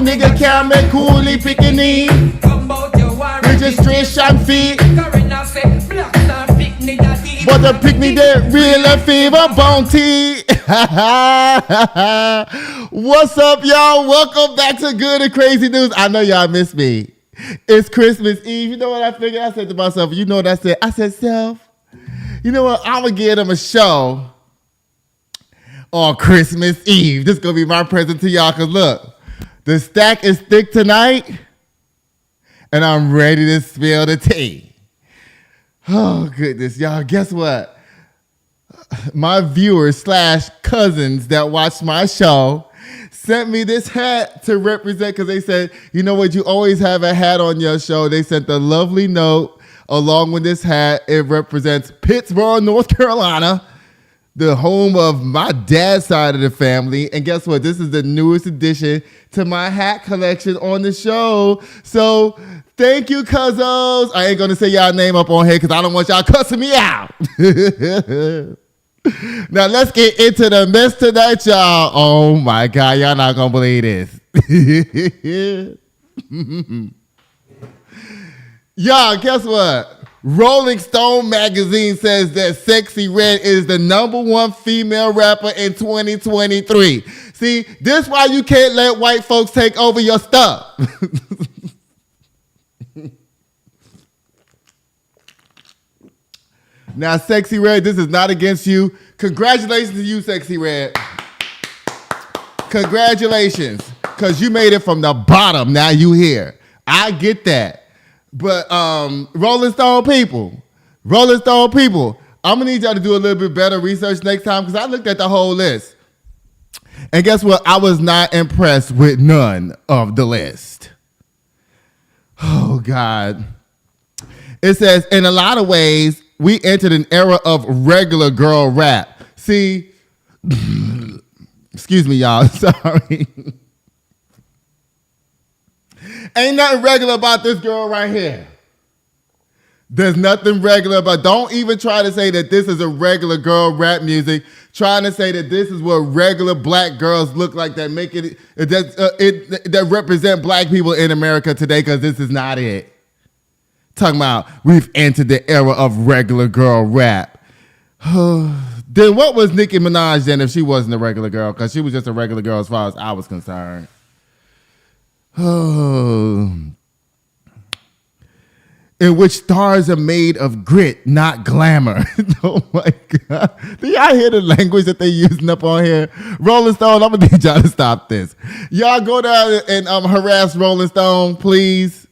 nigga can't make coolie picking. Registration fee. But the picnic did real and fever bounty. What's up, y'all? Welcome back to Good and Crazy News. I know y'all miss me. It's Christmas Eve. You know what I figured? I said to myself, you know what I said? I said, Steph, you know what? I'm going to give them a show on Christmas Eve. This is going to be my present to y'all because look, the stack is thick tonight and I'm ready to spill the tea. Oh, goodness, y'all. Guess what? My viewers / cousins that watch my show sent me this hat to represent because they said, you know what? You always have a hat on your show. They sent a lovely note along with this hat. It represents Pittsburgh, North Carolina, the home of my dad's side of the family. And guess what? This is the newest addition to my hat collection on the show. So thank you, cuzzos. I ain't going to say y'all name up on here because I don't want y'all cussing me out. Now, let's get into the mess tonight, y'all. Oh, my God. Y'all not going to believe this. Y'all, guess what? Rolling Stone magazine says that Sexy Red is the #1 female rapper in 2023. See, this is why you can't let white folks take over your stuff. Now, Sexy Red, this is not against you. Congratulations to you, Sexy Red. Congratulations, because you made it from the bottom. Now you here. I get that. But Rolling Stone people, I'm going to need y'all to do a little bit better research next time because I looked at the whole list. And guess what? I was not impressed with none of the list. Oh, God. It says, in a lot of ways, we entered an era of regular girl rap. See, excuse me, y'all. Sorry. Ain't nothing regular about this girl right here. There's nothing regular about. Don't even try to say that this is a regular girl rap music. Trying to say that this is what regular black girls look like that make it that represent black people in America today, because this is not it. Talking about we've entered the era of regular girl rap. Then what was Nicki Minaj then if she wasn't a regular girl? Because she was just a regular girl as far as I was concerned. Oh. In which stars are made of grit, not glamour. Oh my God. Do y'all hear the language that they using up on here? Rolling Stone, I'm going to need y'all to stop this. Y'all go down and harass Rolling Stone, please.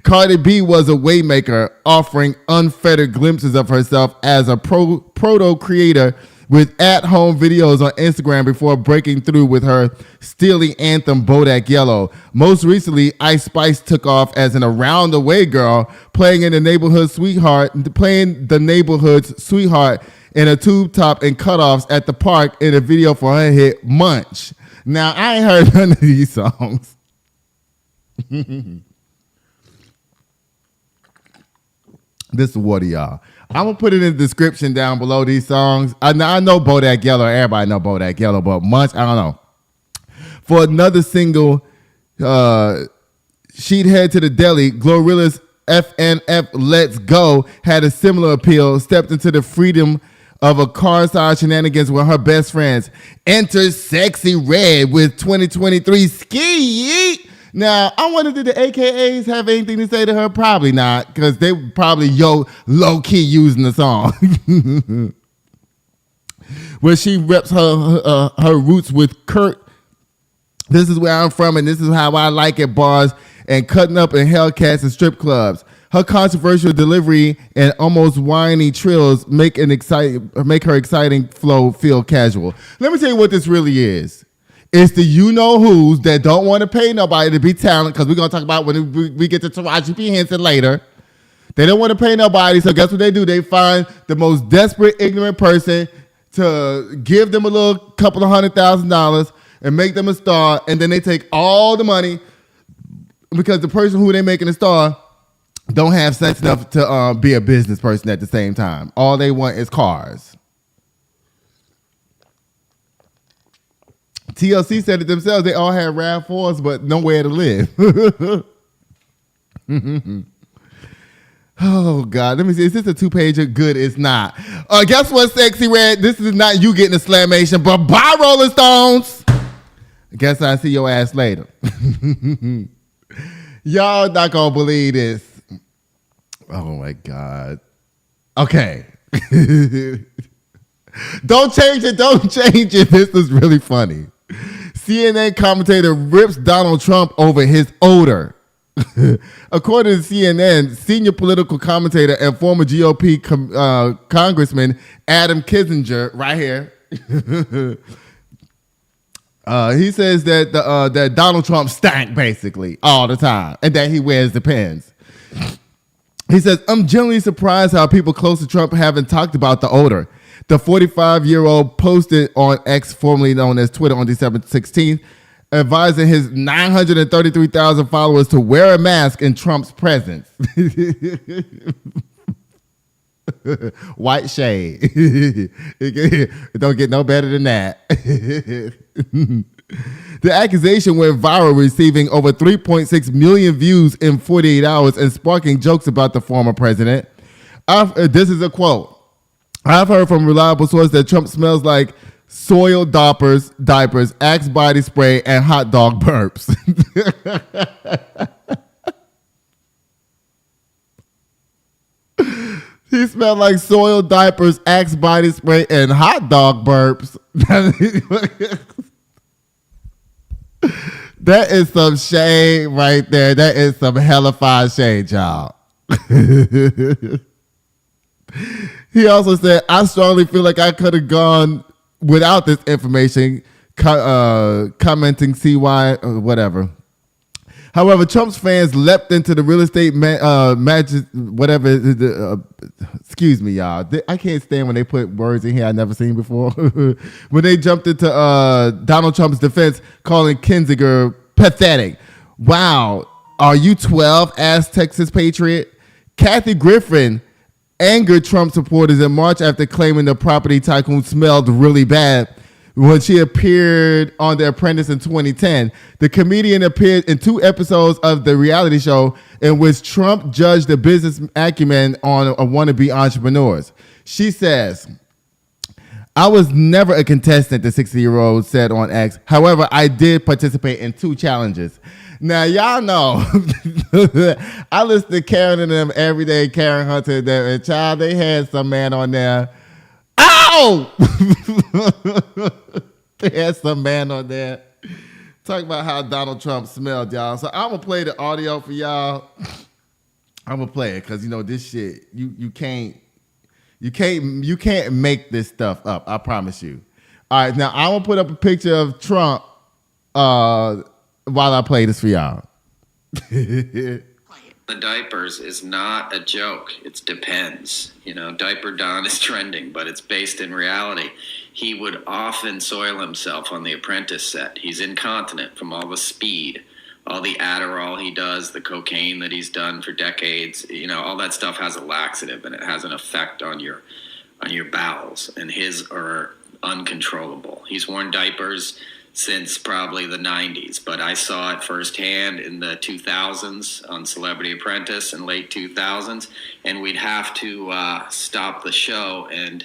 Cardi B was a waymaker, offering unfettered glimpses of herself as a proto-creator with at-home videos on Instagram before breaking through with her steely anthem Bodak Yellow. Most recently, Ice Spice took off as an around-the-way girl, playing the neighborhood's sweetheart in a tube top and cutoffs at the park in a video for her hit Munch. Now, I ain't heard none of these songs. This is water, y'all. I'm going to put it in the description down below these songs. I know Bodak Yellow. Everybody know Bodak Yellow, but Munch, I don't know. For another single, She'd Head to the Deli, Glorilla's FNF Let's Go had a similar appeal, stepped into the freedom of a car-side shenanigans with her best friends. Enter Sexy Red with 2023 Skye. Now, I wonder, did the AKAs have anything to say to her? Probably not, because they probably low-key using the song. Where she reps her roots with Kurt. This is where I'm from, and this is how I like it bars, and cutting up in Hellcats and strip clubs. Her controversial delivery and almost whiny trills make her exciting flow feel casual. Let me tell you what this really is. It's the you-know-whos that don't want to pay nobody to be talented, because we're going to talk about when we get to Taraji P. Henson later. They don't want to pay nobody, so guess what they do? They find the most desperate, ignorant person to give them a little couple of $100,000 and make them a star, and then they take all the money because the person who they're making a star don't have sense enough to be a business person at the same time. All they want is cars. TLC said it themselves. They all had RAV4s, but nowhere to live. Oh, God. Let me see. Is this a two-pager? Good, it's not. Guess what, Sexy Red? This is not you getting a Slamation, but bye, Rolling Stones. Guess I'll see your ass later. Y'all not going to believe this. Oh, my God. Okay. Don't change it. Don't change it. This is really funny. CNN commentator rips Donald Trump over his odor. According to CNN, senior political commentator and former GOP Congressman Adam Kinzinger, right here, he says that that Donald Trump stank basically all the time, and that he wears Depends. He says, "I'm generally surprised how people close to Trump haven't talked about the odor." The 45-year-old posted on X, formerly known as Twitter, on December 16th. Advising his 933,000 followers to wear a mask in Trump's presence. White shade. It don't get no better than that. The accusation went viral, receiving over 3.6 million views in 48 hours and sparking jokes about the former president. This is a quote. "I've heard from reliable sources that Trump smells like soiled diapers, Axe body spray, and hot dog burps." He smelled like soiled diapers, Axe body spray, and hot dog burps. That is some shade right there. That is some hellified shade, y'all. He also said, "I strongly feel like I could have gone without this information," commenting CY or whatever. However, Trump's fans leapt into the real estate excuse me, y'all. I can't stand when they put words in here I never seen before. When they jumped into Donald Trump's defense, calling Kinzinger pathetic. "Wow, are you 12?" asked Texas Patriot. Kathy Griffin angered Trump supporters in March after claiming the property tycoon smelled really bad when she appeared on The Apprentice in 2010. The comedian appeared in 2 episodes of the reality show in which Trump judged the business acumen on wannabe entrepreneurs. She says, "I was never a contestant," the 60-year-old said on X. "However, I did participate in 2 challenges." Now, y'all know, I listen to Karen and them every day, Karen Hunter and them, and child, they had some man on there. Ow! They had some man on there talking about how Donald Trump smelled, y'all. So I'm going to play the audio for y'all. I'm going to play it because, you know, this shit, you can't make this stuff up. I promise you. All right, now I'm going to put up a picture of Trump while I play this for y'all. The diapers is not a joke. It depends. You know, Diaper Don is trending, but it's based in reality. He would often soil himself on The Apprentice set. He's incontinent from all the speed, all the Adderall he does, the cocaine that he's done for decades. You know, all that stuff has a laxative, and it has an effect on your bowels, and his are uncontrollable. He's worn diapers since probably the 90s, but I saw it firsthand in the 2000s on Celebrity Apprentice in late 2000s, and we'd have to stop the show and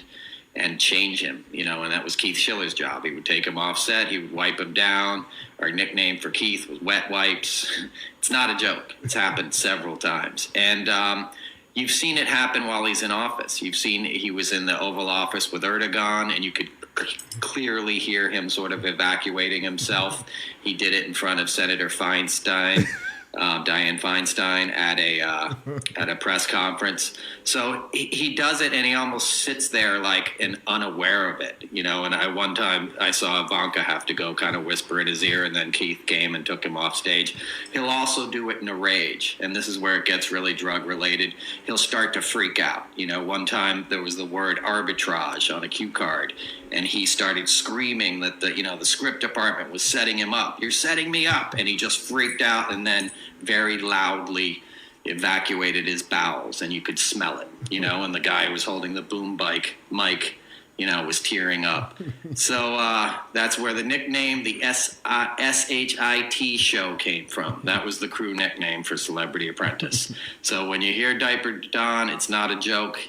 change him, you know, and that was Keith Schiller's job. He would take him off set, he would wipe him down. Our nickname for Keith was Wet Wipes. It's not a joke. It's happened several times. And you've seen it happen while he's in office. You've seen he was in the Oval Office with Erdogan, and you could clearly hear him sort of evacuating himself. He did it in front of Senator Feinstein, Dianne Feinstein, at a press conference. So he does it, and he almost sits there like and unaware of it, you know. And one time I saw Ivanka have to go kind of whisper in his ear, and then Keith came and took him off stage. He'll also do it in a rage, and this is where it gets really drug related. He'll start to freak out. You know, one time there was the word arbitrage on a cue card, and he started screaming that the script department was setting him up. "You're setting me up," and he just freaked out, and then very loudly evacuated his bowels, and you could smell it, you know. And the guy who was holding the boom mic was tearing up. So that's where the nickname, the SHIT show came from. That was the crew nickname for Celebrity Apprentice. So when you hear Diaper Don, it's not a joke.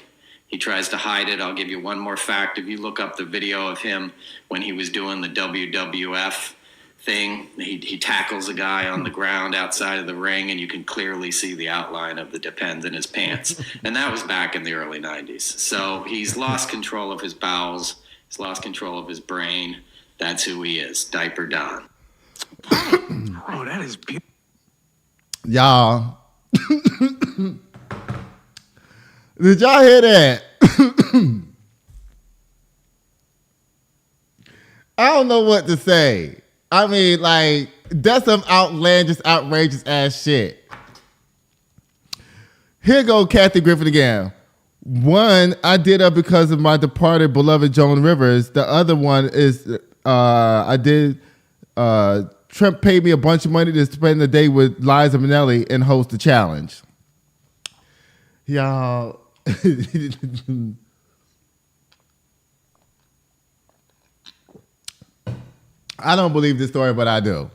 He tries to hide it. I'll give you one more fact. If you look up the video of him when he was doing the WWF thing, he tackles a guy on the ground outside of the ring, and you can clearly see the outline of the Depends in his pants. And that was back in the early 90s. So he's lost control of his bowels. He's lost control of his brain. That's who he is, Diaper Don. Oh, that is beautiful. Y'all. Did y'all hear that? I don't know what to say. I mean, like, that's some outlandish, outrageous ass shit. Here go Kathy Griffin again. One, I did it because of my departed beloved Joan Rivers. The other one is Trump paid me a bunch of money to spend the day with Liza Minnelli and host the challenge. Y'all. I don't believe this story, but I do.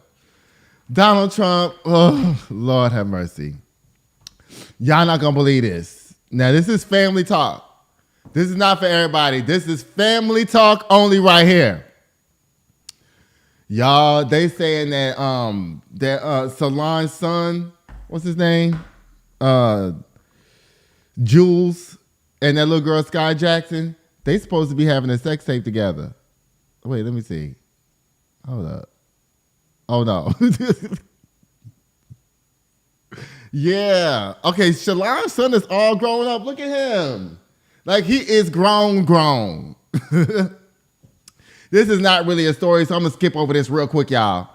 Donald Trump, oh, Lord have mercy. Y'all not gonna believe this. Now, this is family talk. This is not for everybody. This is family talk only right here. Y'all, they saying that Solonge's son, what's his name? Jules and that little girl Skye Jackson, they supposed to be having a sex tape together. Wait, let me see. Hold up. Oh no. Yeah. Okay, Shalon's son is all grown up. Look at him. Like, he is grown. This is not really a story, so I'm going to skip over this real quick, y'all.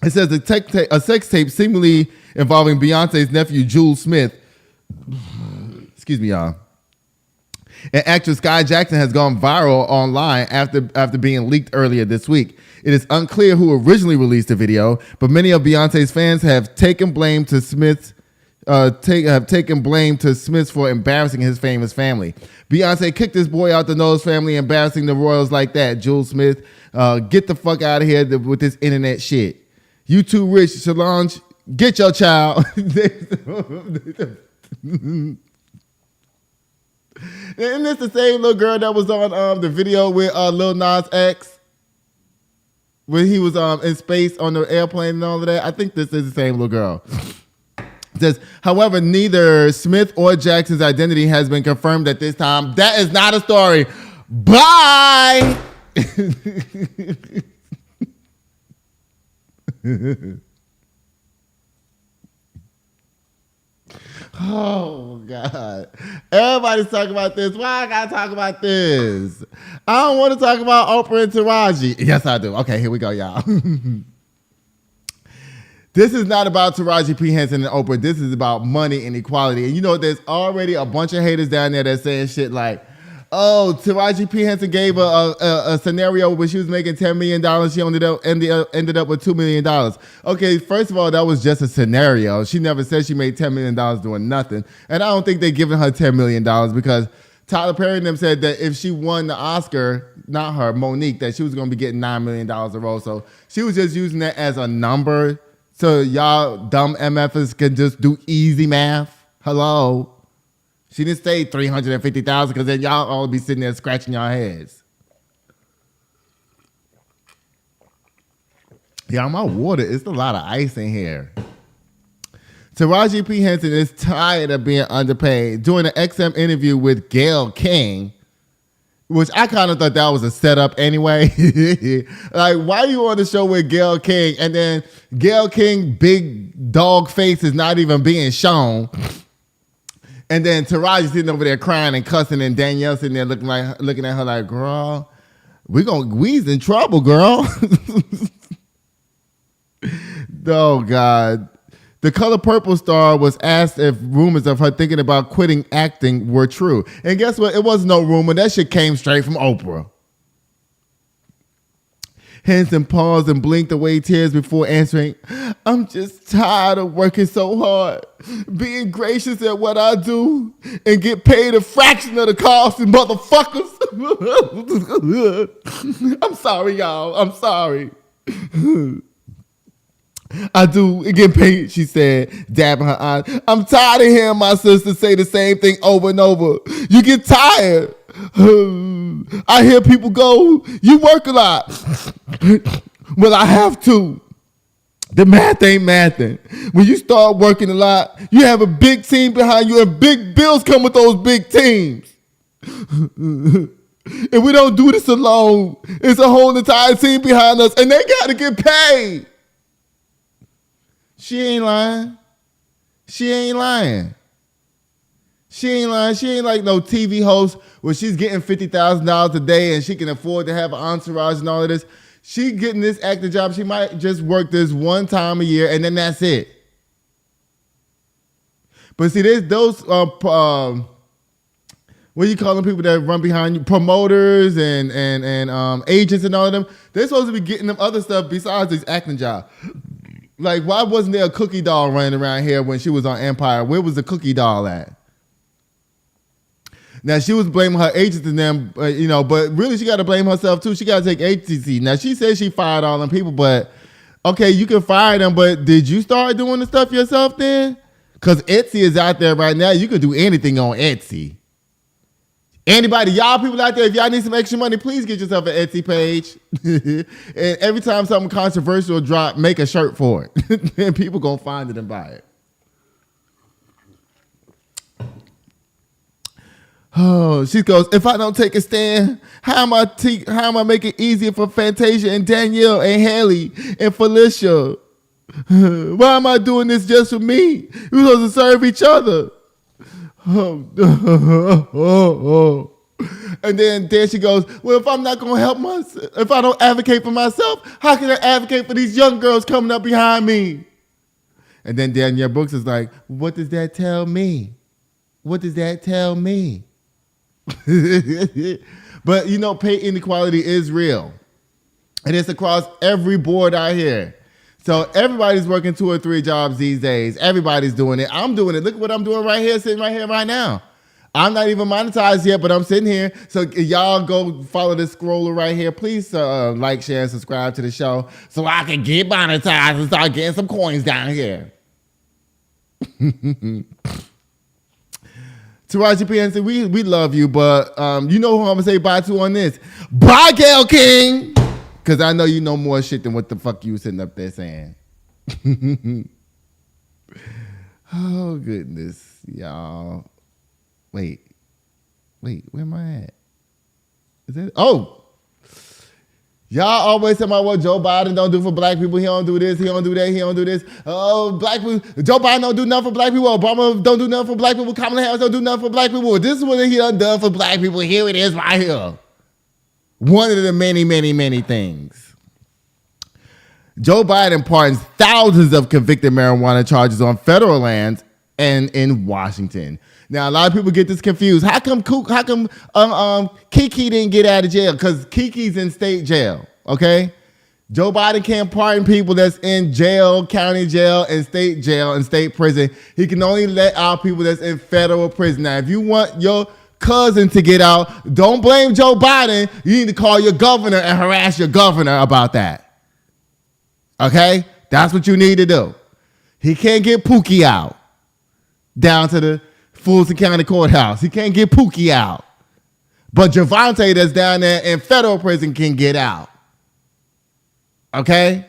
It says a sex tape seemingly involving Beyonce's nephew, Jules Smith. Excuse me, y'all. And actress Skye Jackson has gone viral online after being leaked earlier this week. It is unclear who originally released the video, but many of Beyonce's fans have taken blame to Smith for embarrassing his famous family. Beyonce kicked this boy out the nose family, embarrassing the royals like that. Jules Smith, get the fuck out of here with this internet shit. You too rich, Solange. Get your child. Isn't this the same little girl that was on the video with Lil Nas X? When he was in space on the airplane and all of that? I think this is the same little girl. It says, however, neither Smith or Jackson's identity has been confirmed at this time. That is not a story. Bye! Oh, God. Everybody's talking about this. Why I gotta talk about this? I don't want to talk about Oprah and Taraji. Yes, I do. Okay, here we go, y'all. This is not about Taraji P. Henson and Oprah. This is about money and equality. And you know, there's already a bunch of haters down there that's saying shit like, oh, Taraji P. Henson gave a scenario where she was making $10 million. She ended up with $2 million. Okay, first of all, that was just a scenario. She never said she made $10 million doing nothing. And I don't think they're giving her $10 million because Tyler Perry and them said that if she won the Oscar, not her, Monique, that she was going to be getting $9 million a role. So she was just using that as a number so y'all dumb MFers can just do easy math. Hello. She didn't say 350,000 because then y'all all be sitting there scratching your heads. Yeah, my water, it's a lot of ice in here. Taraji P. Henson is tired of being underpaid. During an XM interview with Gayle King, which I kind of thought that was a setup anyway. Like, why are you on the show with Gayle King and then Gayle King big dog face is not even being shown? And then Taraji sitting over there crying and cussing, and Danielle sitting there looking at her like, girl, we's in trouble, girl. Oh, God. The Color Purple star was asked if rumors of her thinking about quitting acting were true. And guess what? It wasn't no rumor. That shit came straight from Oprah. Henson paused and blinked away tears before answering, I'm just tired of working so hard, being gracious at what I do, and get paid a fraction of the cost, and motherfuckers. I'm sorry, y'all. I'm sorry. I do get paid, she said, dabbing her eyes. I'm tired of hearing my sister say the same thing over and over. You get tired. I hear people go, you work a lot. Well, I have to. The math ain't mathing. When you start working a lot, you have a big team behind you, and big bills come with those big teams. And we don't do this alone. It's a whole entire team behind us, and they got to get paid. She ain't lying. She ain't lying. She ain't lying. She ain't like no TV host where she's getting $50,000 a day and she can afford to have an entourage and all of this. She getting this acting job. She might just work this one time a year and then that's it. But see, there's those, what do you call them, people that run behind you? Promoters and agents and all of them. They're supposed to be getting them other stuff besides this acting job. Like, why wasn't there a cookie doll running around here when she was on Empire? Where was the cookie doll at? Now, she was blaming her agents and them, but really she got to blame herself too. She got to take agency. Now, she says she fired all them people, but okay, you can fire them, but did you start doing the stuff yourself then? Because Etsy is out there right now. You can do anything on Etsy. Anybody, y'all people out there, if y'all need some extra money, please get yourself an Etsy page. And every time something controversial drop, make a shirt for it. And people going to find it and buy it. Oh, she goes, if I don't take a stand, how am I make it easier for Fantasia and Danielle and Haley and Felicia? Why am I doing this just for me? We're supposed to serve each other. And then she goes, well, if I'm not going to help myself, if I don't advocate for myself, how can I advocate for these young girls coming up behind me? And then Danielle Brooks is like, what does that tell me? What does that tell me? But pay inequality is real. And it's across every board out here. So everybody's working 2 or 3 jobs these days. Everybody's doing it. I'm doing it. Look at what I'm doing right here, sitting right here right now. I'm not even monetized yet, but I'm sitting here. So y'all go follow this scroller right here. Please like, share, and subscribe to the show so I can get monetized and start getting some coins down here. Taraji PNC, we love you, but you know who I'm going to say bye to on this. Bye, Gayle King. Because I know you know more shit than what the fuck you sitting up there saying. Oh, goodness, y'all. Wait, where am I at? Is that? Oh! Y'all always talking about what Joe Biden don't do for black people. He don't do this, he don't do that, he don't do this. Oh, black people. Joe Biden don't do nothing for black people. Obama don't do nothing for black people. Kamala Harris don't do nothing for black people. This is what he done for black people. Here it is right here. One of the many, many, many things. Joe Biden pardons thousands of convicted marijuana charges on federal lands and in Washington. Now, a lot of people get this confused. How come Kiki didn't get out of jail? Because Kiki's in state jail, okay? Joe Biden can't pardon people that's in jail, county jail, and state prison. He can only let out people that's in federal prison. Now, if you want your cousin to get out, don't blame Joe Biden. You need to call your governor and harass your governor about that. Okay? That's what you need to do. He can't get Pookie out down to the Fulton County Courthouse. He can't get Pookie out. But Javante that's down there in federal prison can get out. Okay?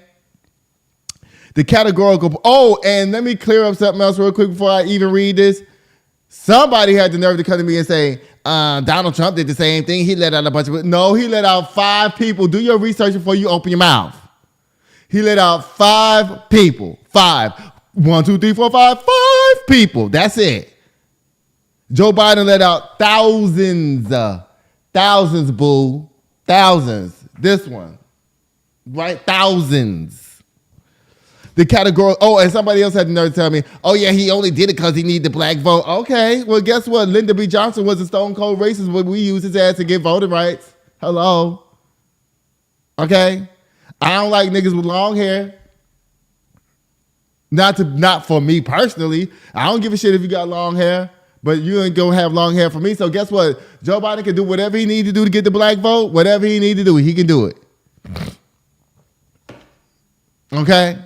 The categorical... Oh, and let me clear up something else real quick before I even read this. Somebody had the nerve to come to me and say, Donald Trump did the same thing. He let out a bunch of... No, he let out 5 people. Do your research before you open your mouth. He let out 5 people. 5. 1, 2, 3, 4, 5. 5 people. That's it. Joe Biden let out thousands. Thousands, boo. Thousands. This one. Right? Thousands. The category, and somebody else had the nerve to tell me, oh yeah, he only did it because he needed the black vote. Okay, well guess what? Lyndon B. Johnson was a stone cold racist, but we used his ass to get voting rights. Hello. Okay? I don't like niggas with long hair. Not for me personally. I don't give a shit if you got long hair, but you ain't gonna have long hair for me. So guess what? Joe Biden can do whatever he need to do to get the black vote. Whatever he need to do, he can do it. Okay?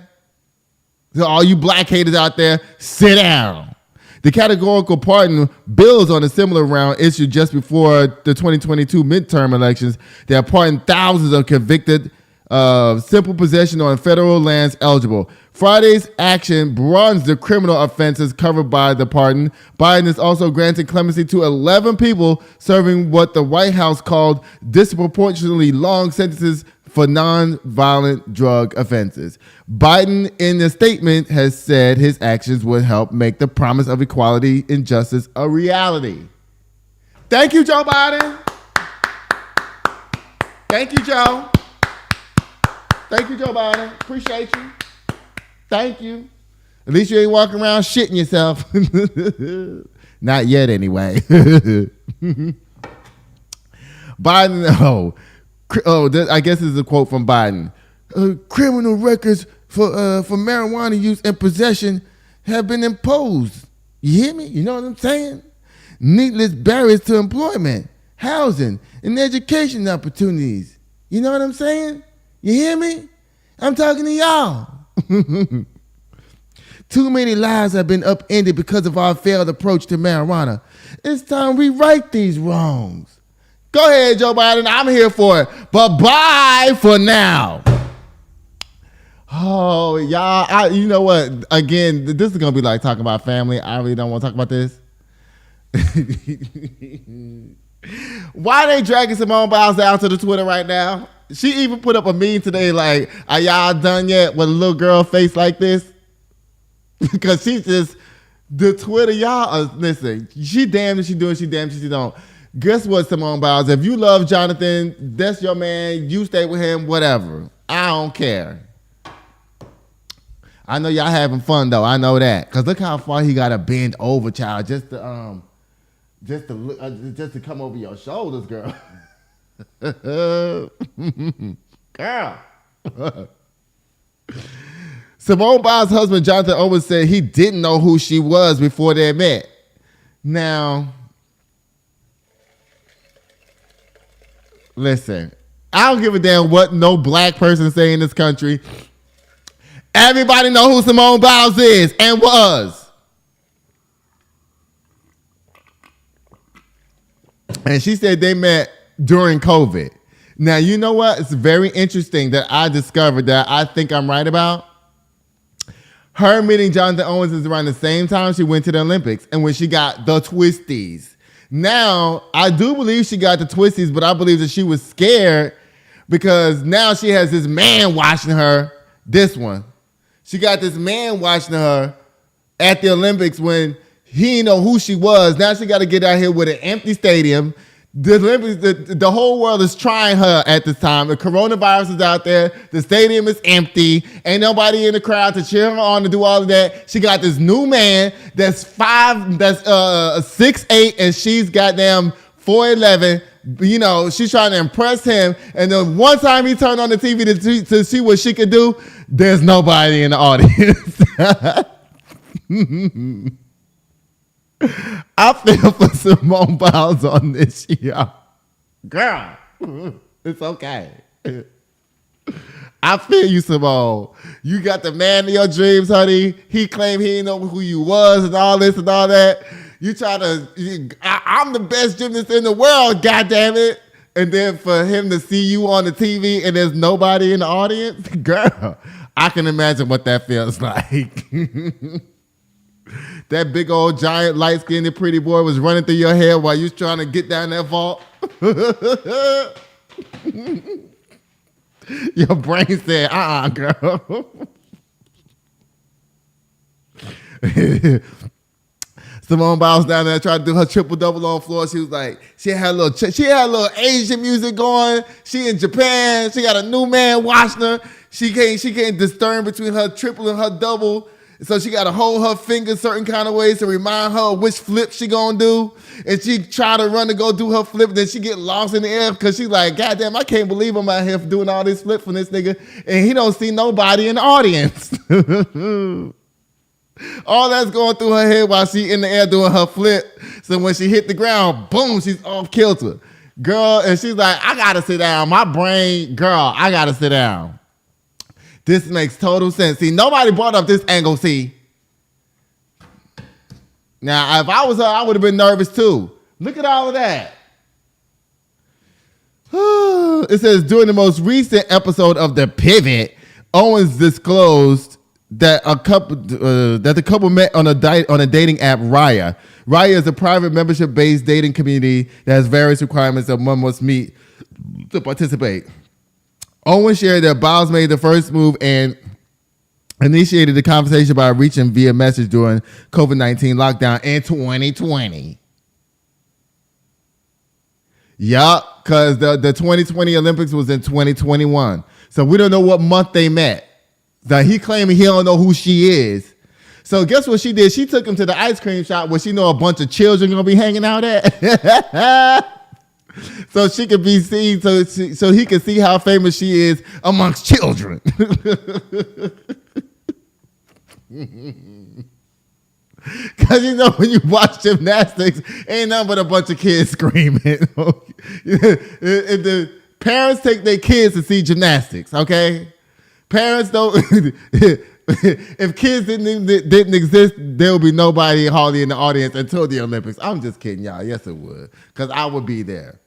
So all you black haters out there, sit down. The categorical pardon builds on a similar round issued just before the 2022 midterm elections that pardoned thousands of convicted simple possession on federal lands eligible. Friday's action broadens the criminal offenses covered by the pardon. Biden is also granting clemency to 11 people serving what the White House called disproportionately long sentences for non-violent drug offenses. Biden, in a statement, has said his actions would help make the promise of equality and justice a reality. Thank you, Joe Biden. Thank you, Joe. Thank you, Joe Biden. Appreciate you. Thank you. At least you ain't walking around shitting yourself. Not yet, anyway. Biden, I guess this is a quote from Biden. Criminal records for marijuana use and possession have been imposed. You hear me? You know what I'm saying? Needless barriers to employment, housing, and education opportunities. You know what I'm saying? You hear me? I'm talking to y'all. Too many lives have been upended because of our failed approach to marijuana. It's time we right these wrongs. Go ahead, Joe Biden. I'm here for it. But bye for now. Oh, y'all. You know what? Again, this is going to be like talking about family. I really don't want to talk about this. Why they dragging Simone Biles down to the Twitter right now? She even put up a meme today like, are y'all done yet with a little girl face like this? Because she's just, the Twitter, y'all, listen, she damned if she do it, she damned if she don't. Guess what, Simone Biles? If you love Johnathan, that's your man, you stay with him, whatever. I don't care. I know y'all having fun though, I know that. Because look how far he got to bend over, child, just to come over your shoulders, girl. Girl. Simone Biles' husband, Johnathan Owens, said he didn't know who she was before they met. Now, listen, I don't give a damn what no black person say in this country. Everybody know who Simone Biles is and was. And she said they met during COVID. Now, you know what? It's very interesting that I discovered that I think I'm right about. Her meeting Johnathan Owens is around the same time she went to the Olympics and when she got the twisties. Now, I do believe she got the twisties, but I believe that she was scared because now she has this man watching her. This one. She got this man watching her at the Olympics when he didn't know who she was. Now she got to get out here with an empty stadium. The Olympics, the whole world is trying her at this time. The coronavirus is out there. The stadium is empty. Ain't nobody in the crowd to cheer her on to do all of that. She got this new man that's 6'8", and she's goddamn 4'11". You know, she's trying to impress him. And then one time he turned on the TV to see what she could do, there's nobody in the audience. I feel for Simone Biles on this, y'all. Girl, it's okay. I feel you, Simone. You got the man of your dreams, honey. He claimed he didn't know who you was and all this and all that. You try to, I'm the best gymnast in the world, goddammit. And then for him to see you on the TV and there's nobody in the audience, girl, I can imagine what that feels like. That big old giant light-skinned pretty boy was running through your head while you was trying to get down that vault. Your brain said, girl. Simone Biles down there tried to do her triple-double on the floor. She was like, she had a little Asian music going. She in Japan. She got a new man watching her. She can't discern between her triple and her double. So she got to hold her finger certain kind of ways to remind her which flip she gonna do. And she try to run to go do her flip. Then she get lost in the air because she's like, God damn, I can't believe I'm out here doing all this flip from this nigga. And he don't see nobody in the audience. All that's going through her head while she in the air doing her flip. So when she hit the ground, boom, she's off kilter. Girl, and she's like, I got to sit down. My brain, girl, I got to sit down. This makes total sense. See, nobody brought up this angle, see. Now, if I was her, I would have been nervous too. Look at all of that. It says, during the most recent episode of The Pivot, Owens disclosed that the couple met on a dating app, Raya. Raya is a private membership-based dating community that has various requirements that one must meet to participate. Owen shared that Biles made the first move and initiated the conversation by reaching via message during COVID-19 lockdown in 2020. Yup, because the 2020 Olympics was in 2021. So we don't know what month they met. So he claiming he don't know who she is. So guess what she did? She took him to the ice cream shop where she know a bunch of children gonna be hanging out at. So she could be seen, so he could see how famous she is amongst children. Because you know when you watch gymnastics, ain't nothing but a bunch of kids screaming. If the parents take their kids to see gymnastics, okay? Parents don't. If kids didn't exist, there would be nobody hardly in the audience until the Olympics. I'm just kidding, y'all. Yes, it would, because I would be there.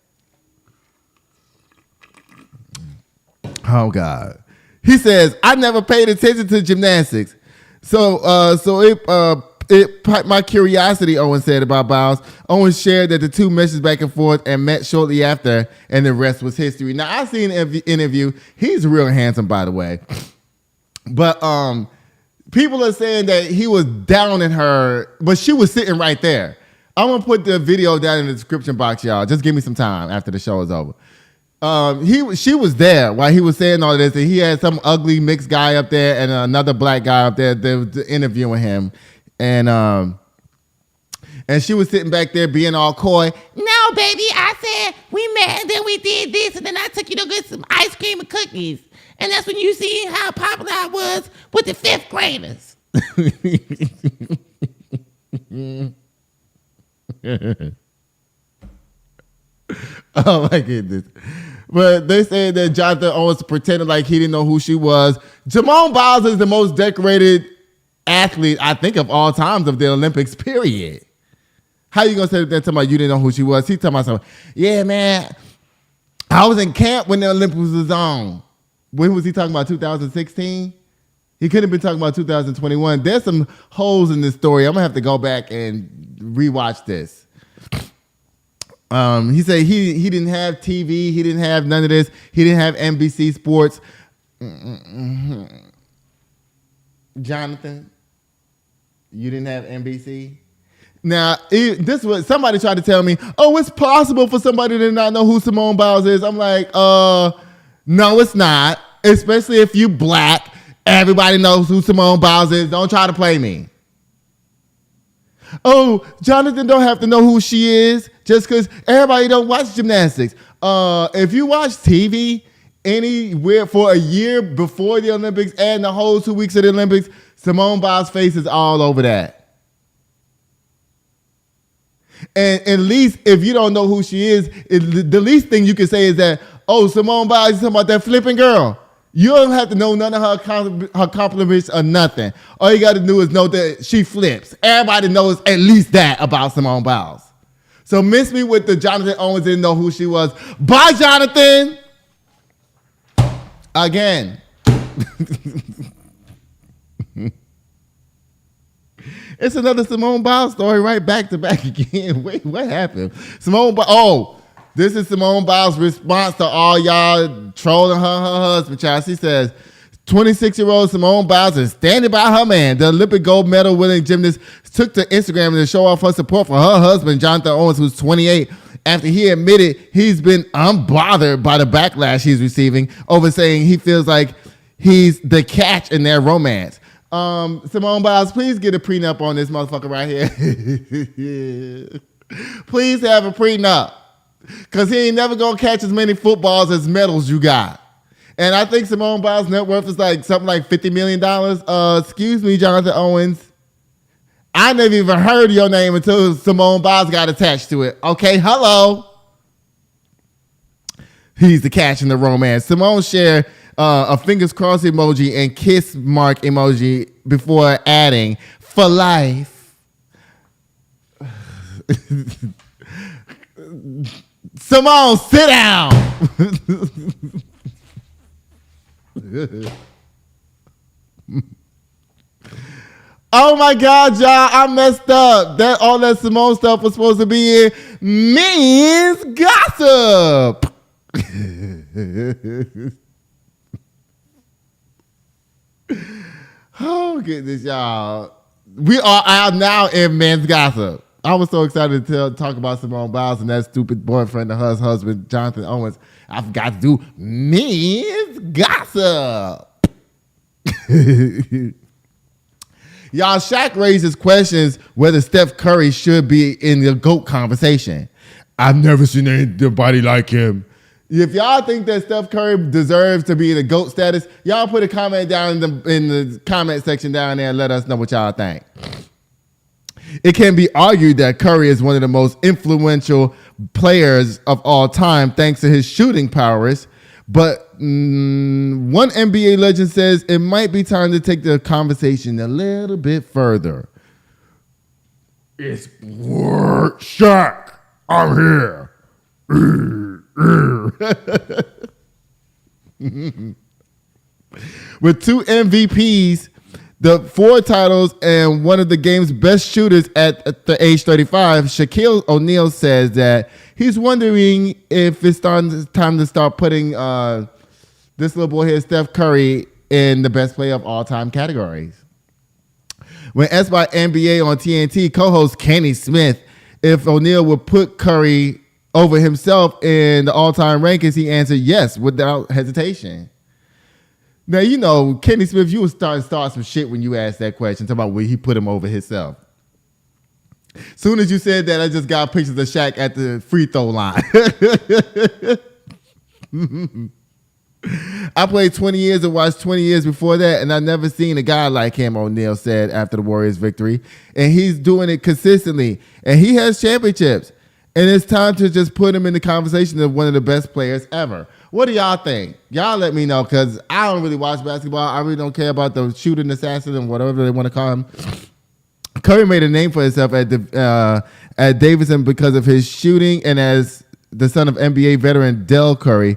Oh God, he says I never paid attention to gymnastics, so it piqued my curiosity. Owen said about Biles. Owen shared that the two messaged back and forth and met shortly after, and the rest was history. Now I seen an interview. He's real handsome, by the way. But people are saying that he was down in her, but she was sitting right there. I'm gonna put the video down in the description box, y'all. Just give me some time after the show is over. She was there while he was saying all this, and he had some ugly mixed guy up there and another black guy up there that was interviewing him, and she was sitting back there being all coy. No, baby, I said we met and then we did this, and then I took you to get some ice cream and cookies. And that's when you see how popular I was with the fifth graders. Oh my goodness. But they said that Johnathan Owens pretended like he didn't know who she was. Simone Biles is the most decorated athlete, I think, of all times of the Olympics, period. How you gonna say that talking about you didn't know who she was? He talking about something. Yeah, man. I was in camp when the Olympics was on. When was he talking about? 2016? He could have been talking about 2021. There's some holes in this story. I'm gonna have to go back and rewatch this. He said he didn't have TV. He didn't have none of this. He didn't have NBC Sports. Johnathan, you didn't have NBC? Now, this was somebody tried to tell me, oh, it's possible for somebody to not know who Simone Biles is. I'm like, no, it's not. Especially if you black. Everybody knows who Simone Biles is. Don't try to play me. Oh, Johnathan don't have to know who she is just because everybody don't watch gymnastics. If you watch TV anywhere for a year before the Olympics and the whole 2 weeks of the Olympics, Simone Biles' face is all over that. And at least if you don't know who she is, the least thing you can say is that, oh, Simone Biles is talking about that flipping girl. You don't have to know none of her compliments or nothing. All you got to do is know that she flips. Everybody knows at least that about Simone Biles. So miss me with the Johnathan Owens didn't know who she was. Bye, Johnathan. Again. It's another Simone Biles story right back to back again. Wait, what happened? Simone Biles. Oh. This is Simone Biles' response to all y'all trolling her husband, child. She says, 26-year-old Simone Biles is standing by her man. The Olympic gold medal winning gymnast took to Instagram to show off her support for her husband, Johnathan Owens, who's 28, after he admitted he's been unbothered by the backlash he's receiving over saying he feels like he's the catch in their romance. Simone Biles, please get a prenup on this motherfucker right here. Please have a prenup. Because he ain't never going to catch as many footballs as medals you got. And I think Simone Biles' net worth is like something like $50 million. Excuse me, Johnathan Owens. I never even heard your name until Simone Biles got attached to it. Okay, hello. He's the catch in the romance. Simone shared a fingers crossed emoji and kiss mark emoji before adding, for life. Simone, sit down. Oh my God, y'all, I messed up. All that Simone stuff was supposed to be in men's gossip. Oh goodness, y'all. We are out now in men's gossip. I was so excited to talk about Simone Biles and that stupid boyfriend of hers husband, Johnathan Owens. I forgot to do men's gossip. Y'all, Shaq raises questions whether Steph Curry should be in the GOAT conversation. I've never seen anybody like him. If y'all think that Steph Curry deserves to be in the GOAT status, y'all put a comment down in the comment section down there and let us know what y'all think. It can be argued that Curry is one of the most influential players of all time thanks to his shooting prowess, but one NBA legend says it might be time to take the conversation a little bit further. It's work, Shaq. I'm here. With 2 MVPs, the 4 titles, and one of the game's best shooters at the age 35, Shaquille O'Neal says that he's wondering if it's time to start putting this little boy here, Steph Curry, in the best player of all time categories. When asked by NBA on TNT co-host Kenny Smith if O'Neal would put Curry over himself in the all-time rankings, he answered yes without hesitation. Now, you know, Kenny Smith, you was starting to start some shit when you asked that question, talking about will he put him over himself. Soon as you said that, I just got pictures of Shaq at the free throw line. I played 20 years and watched 20 years before that, and I've never seen a guy like him, O'Neal said after the Warriors' victory. And he's doing it consistently. And he has championships. And it's time to just put him in the conversation of one of the best players ever. What do y'all think? Y'all let me know, because I don't really watch basketball. I really don't care about the shooting assassin and whatever they want to call him. Curry made a name for himself at Davidson because of his shooting, and as the son of NBA veteran Del Curry,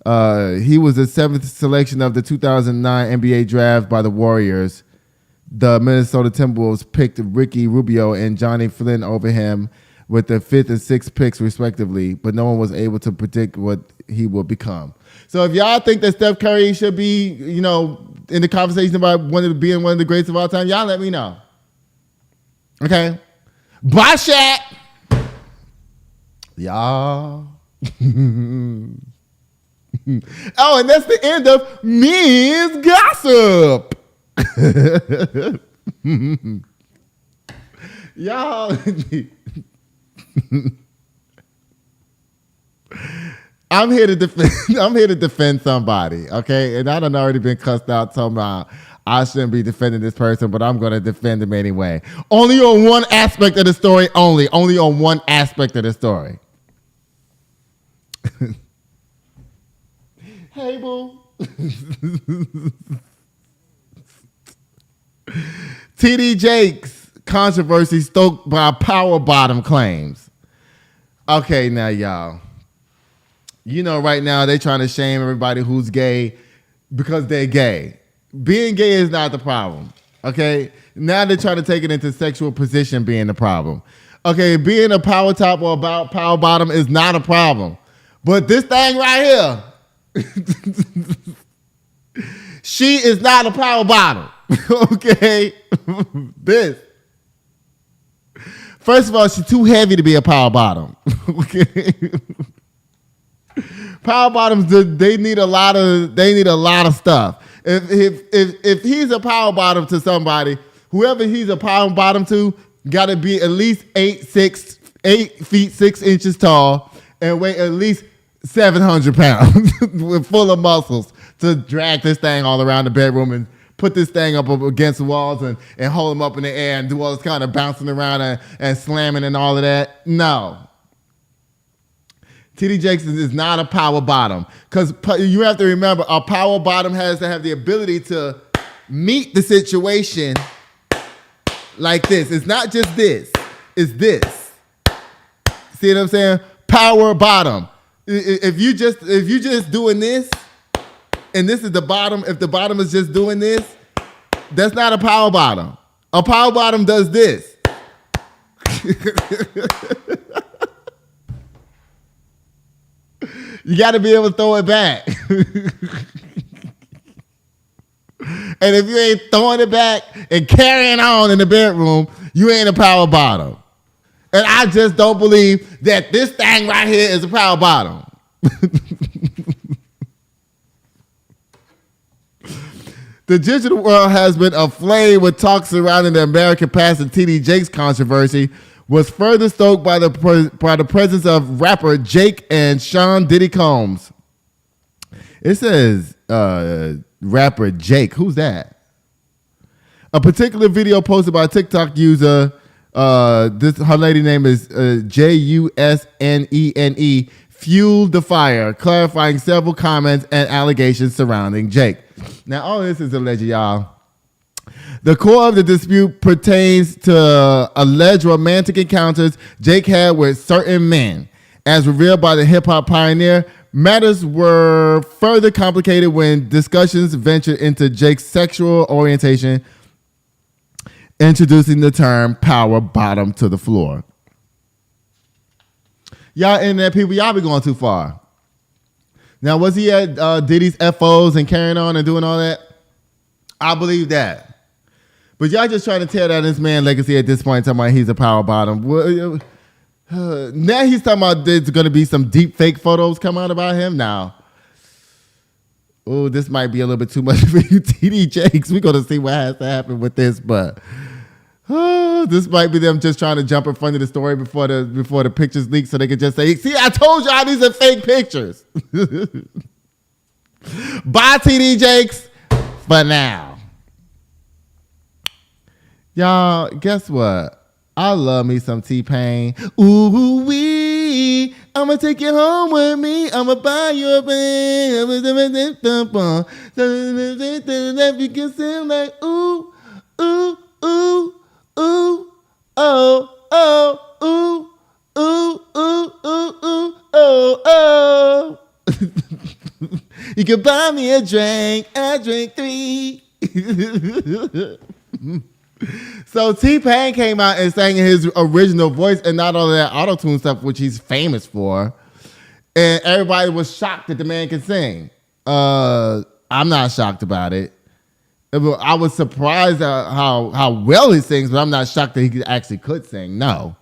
he was the 7th selection of the 2009 NBA draft by the Warriors. The Minnesota Timberwolves picked Ricky Rubio and Johnny Flynn over him with the 5th and 6th picks respectively, but no one was able to predict what he will become. So if y'all think that Steph Curry should be, you know, in the conversation about being one of the greats of all time, y'all let me know. Okay? Bye, Shaq. Y'all. Oh, and that's the end of men's gossip. Y'all. I'm here to defend somebody, okay? And I done already been cussed out talking about I shouldn't be defending this person, but I'm going to defend him anyway. Only on one aspect of the story, only on one aspect of the story. Hey, boo. TD Jakes controversy stoked by power bottom claims. Okay, now, y'all. You know, right now they're trying to shame everybody who's gay because they're gay. Being gay is not the problem, okay? Now they're trying to take it into sexual position being the problem. Okay, being a power top or about power bottom is not a problem. But this thing right here, she is not a power bottom, okay? This. First of all, she's too heavy to be a power bottom, okay? Power bottoms, they need a lot of stuff. If he's a power bottom to somebody, whoever he's a power bottom to got to be at least 8 feet 6 inches tall and weigh at least 700 pounds with full of muscles to drag this thing all around the bedroom and put this thing up against the walls and hold him up in the air and do all this kind of bouncing around and slamming and all of that. No. TD Jakes is not a power bottom because you have to remember a power bottom has to have the ability to meet the situation like this. It's not just this. It's this. See what I'm saying? Power bottom. If you just doing this, and this is the bottom, if the bottom is just doing this, that's not a power bottom. A power bottom does this. You got to be able to throw it back. And if you ain't throwing it back and carrying on in the bedroom, you ain't a power bottom. And I just don't believe that this thing right here is a power bottom. The digital world has been aflame with talk surrounding the American Pastor TD Jakes controversy, was further stoked by the presence of rapper Jake and Sean Diddy Combs. It says rapper Jake. Who's that? A particular video posted by a TikTok user. Her lady name is JUSNENE. Fueled the fire, clarifying several comments and allegations surrounding Jake. Now, all this is alleged, y'all. The core of the dispute pertains to alleged romantic encounters Jake had with certain men. As revealed by the hip-hop pioneer, matters were further complicated when discussions ventured into Jake's sexual orientation, introducing the term power bottom to the floor. Y'all internet people, y'all be going too far. Now, was he at Diddy's FOs and carrying on and doing all that? I believe that. But y'all just trying to tear down this man's legacy at this point, talking about he's a power bottom. Now he's talking about there's going to be some deep fake photos come out about him now. Oh, this might be a little bit too much for you, TD Jakes. We're going to see what has to happen with this, but this might be them just trying to jump in front of the story before the pictures leak so they can just say, see, I told y'all these are fake pictures. Bye, TD Jakes, for now. Y'all, guess what? I love me some T-Pain. Ooh wee, I'ma take you home with me. I'ma buy you a band. You can sing like ooh, ooh, ooh, ooh, oh, oh, ooh, ooh, ooh, ooh, ooh, oh, oh. You can buy me a drink. I drink 3. So T-Pain came out and sang in his original voice and not all of that auto-tune stuff, which he's famous for. And everybody was shocked that the man can sing. I'm not shocked about it. I was surprised at how well he sings, but I'm not shocked that he actually could sing. No.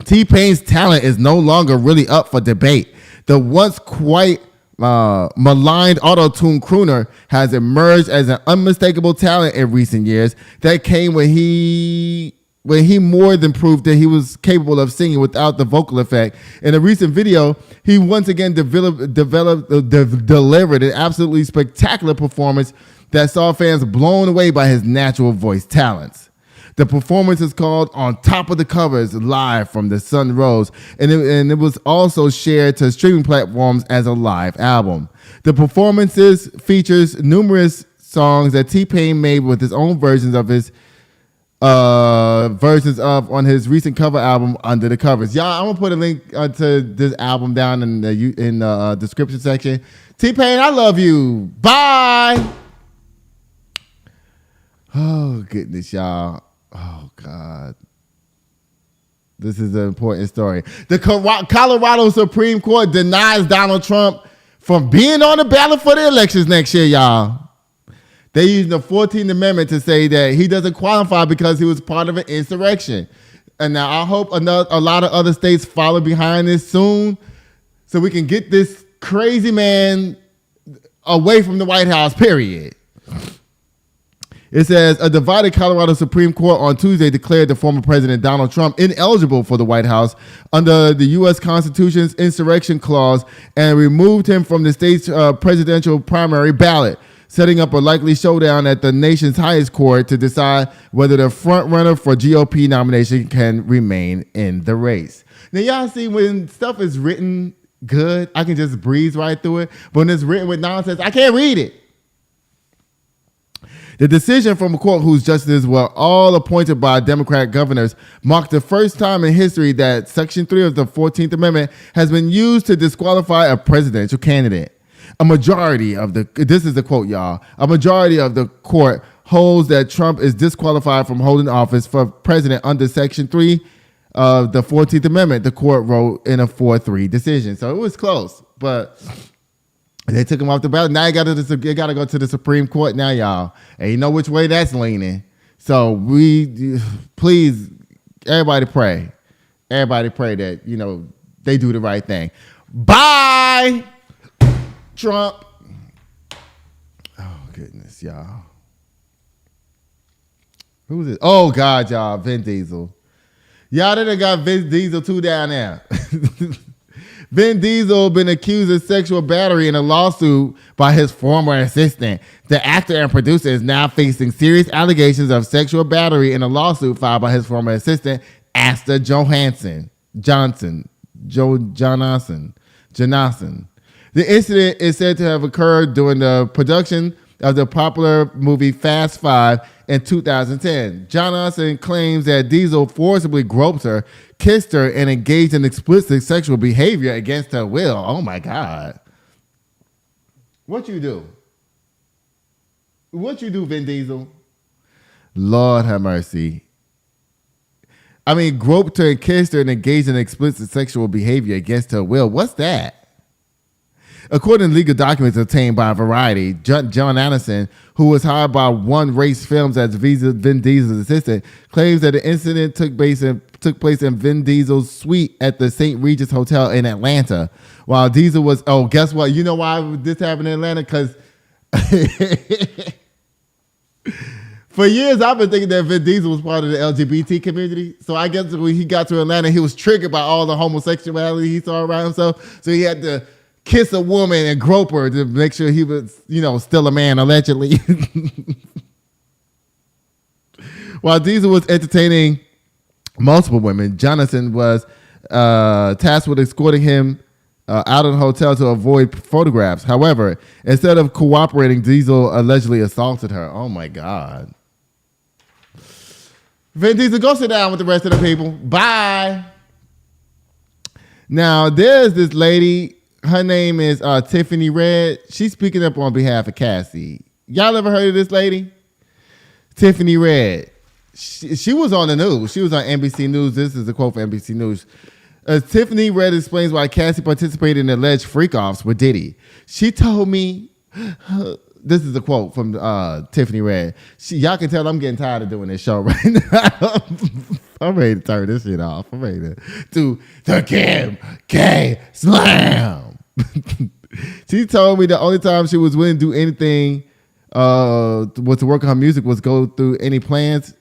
T-Pain's talent is no longer really up for debate. The once quite maligned auto-tune crooner has emerged as an unmistakable talent in recent years that came when he more than proved that he was capable of singing without the vocal effect. In a recent video, he once again delivered an absolutely spectacular performance that saw fans blown away by his natural voice talents. The performance is called On Top of the Covers, live from the Sun Rose, and it was also shared to streaming platforms as a live album. The performances features numerous songs that T-Pain made with his own versions of on his recent cover album, Under the Covers. Y'all, I'm gonna put a link to this album down in the description section. T-Pain, I love you. Bye. Oh goodness, y'all. Oh, God. This is an important story. The Colorado Supreme Court denies Donald Trump from being on the ballot for the elections next year, y'all. They used the 14th Amendment to say that he doesn't qualify because he was part of an insurrection. And now I hope a lot of other states follow behind this soon so we can get this crazy man away from the White House, period. It says a divided Colorado Supreme Court on Tuesday declared the former President Donald Trump ineligible for the White House under the U.S. Constitution's insurrection clause and removed him from the state's presidential primary ballot, setting up a likely showdown at the nation's highest court to decide whether the frontrunner for GOP nomination can remain in the race. Now, y'all see when stuff is written good, I can just breeze right through it. But when it's written with nonsense, I can't read it. The decision from a court whose justices were all appointed by Democrat governors marked the first time in history that Section 3 of the 14th Amendment has been used to disqualify a presidential candidate. A majority of this is the quote, y'all, a majority of the court holds that Trump is disqualified from holding office for president under Section 3 of the 14th Amendment, the court wrote in a 4-3 decision. So it was close, but they took him off the ballot. Now you got to go to the Supreme Court now, y'all. And you know which way that's leaning. So please, everybody pray. Everybody pray that, they do the right thing. Bye, Trump. Oh, goodness, y'all. Who's it? Oh, God, y'all. Vin Diesel. Y'all done got Vin Diesel 2 down there. Vin Diesel been accused of sexual battery in a lawsuit by his former assistant. The actor and producer is now facing serious allegations of sexual battery in a lawsuit filed by his former assistant, Asta Johnathan. The incident is said to have occurred during the production of the popular movie Fast Five in 2010. Johnathan claims that Diesel forcibly groped her, kissed her, and engaged in explicit sexual behavior against her will. Oh my God. What you do? What you do, Vin Diesel? Lord have mercy. I mean, groped her and kissed her and engaged in explicit sexual behavior against her will. What's that? According to legal documents obtained by Variety, Johnathan, who was hired by One Race Films as Vin Diesel's assistant, claims that the incident took place in Vin Diesel's suite at the St. Regis Hotel in Atlanta. While Diesel was, guess what? You know why this happened in Atlanta? Because for years I've been thinking that Vin Diesel was part of the LGBT community. So I guess when he got to Atlanta, he was triggered by all the homosexuality he saw around himself. So he had to kiss a woman and grope her to make sure he was, still a man, allegedly. While Diesel was entertaining multiple women, Johnathan was tasked with escorting him out of the hotel to avoid photographs. However, instead of cooperating, Diesel allegedly assaulted her. Oh, my God. Vin Diesel, go sit down with the rest of the people. Bye. Now, there's this lady. Her name is Tiffany Red. She's speaking up on behalf of Cassie. Y'all ever heard of this lady? Tiffany Red. She was on the news. She was on NBC News. This is a quote from NBC News. Tiffany Red explains why Cassie participated in alleged freak-offs with Diddy. She told me, this is a quote from Tiffany Red. Y'all can tell I'm getting tired of doing this show right now. I'm ready to turn this shit off. I'm ready to do the KKSLAM. She told me the only time she was willing to do anything was to work on her music was go through any plans.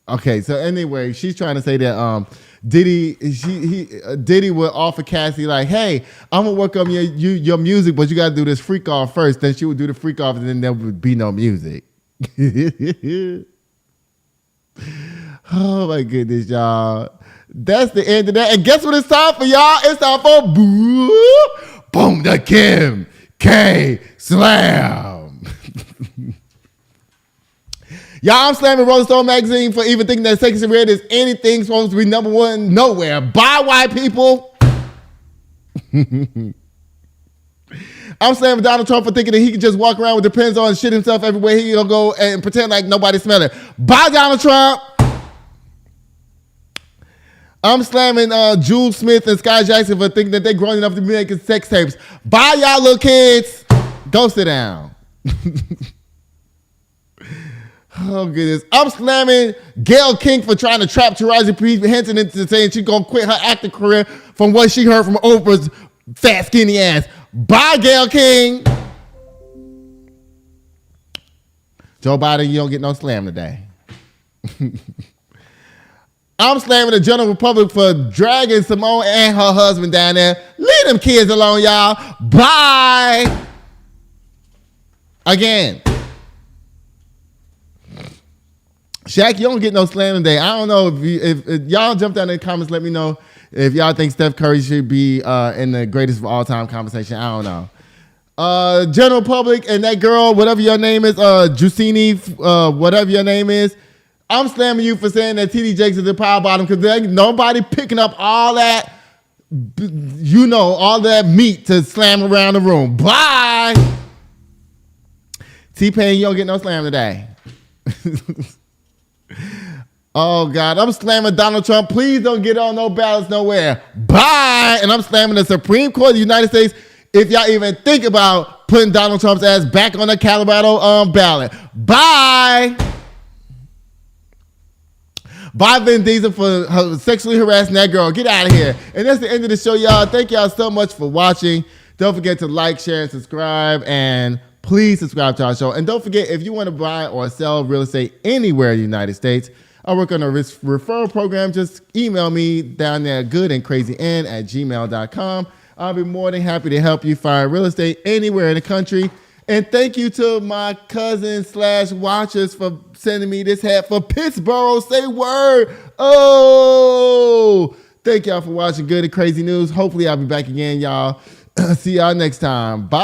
Okay, so anyway, she's trying to say that Diddy would offer Cassie like, hey, I'm gonna work on your music, but you gotta do this freak off first. Then she would do the freak off, and then there would be no music. Oh my goodness, y'all. That's the end of that. And guess what it's time for, y'all? It's time for Boom the Kim K Slam. Y'all, I'm slamming Rolling Stone magazine for even thinking that Sexy Red is anything supposed to be number one nowhere. Bye, white people. I'm slamming Donald Trump for thinking that he can just walk around with Depends on and shit himself everywhere he gonna go and pretend like nobody smell it. Bye, Donald Trump. I'm slamming Jules Smith and Skye Jackson for thinking that they're grown enough to be making sex tapes. Bye, y'all little kids. Go sit down. Oh, goodness. I'm slamming Gayle King for trying to trap Taraji Henson into saying she's going to quit her acting career from what she heard from Oprah's fat, skinny ass. Bye, Gayle King. Joe Biden, you don't get no slam today. I'm slamming the General Republic for dragging Simone and her husband down there. Leave them kids alone, y'all. Bye. Again. Shaq, you don't get no slam today. I don't know if y'all jump down in the comments, let me know if y'all think Steph Curry should be in the greatest of all time conversation. I don't know. General Public and that girl, whatever your name is, Juicini, whatever your name is, I'm slamming you for saying that TD Jakes is the power bottom because there ain't nobody picking up all that, all that meat to slam around the room. Bye. T-Pain, you don't get no slam today. Oh, God. I'm slamming Donald Trump. Please don't get on no ballots nowhere. Bye. And I'm slamming the Supreme Court of the United States if y'all even think about putting Donald Trump's ass back on the Colorado ballot. Bye. Bye, Vin Diesel, for sexually harassing that girl. Get out of here. And that's the end of the show, y'all. Thank y'all so much for watching. Don't forget to like, share, and subscribe. And please subscribe to our show. And don't forget, if you want to buy or sell real estate anywhere in the United States, I work on a referral program. Just email me down there, goodandcrazyn@gmail.com. I'll be more than happy to help you find real estate anywhere in the country. And thank you to my cousins/watchers for sending me this hat for Pittsburgh. Say word. Oh, thank y'all for watching Good and Crazy News. Hopefully I'll be back again, y'all. See y'all next time. Bye.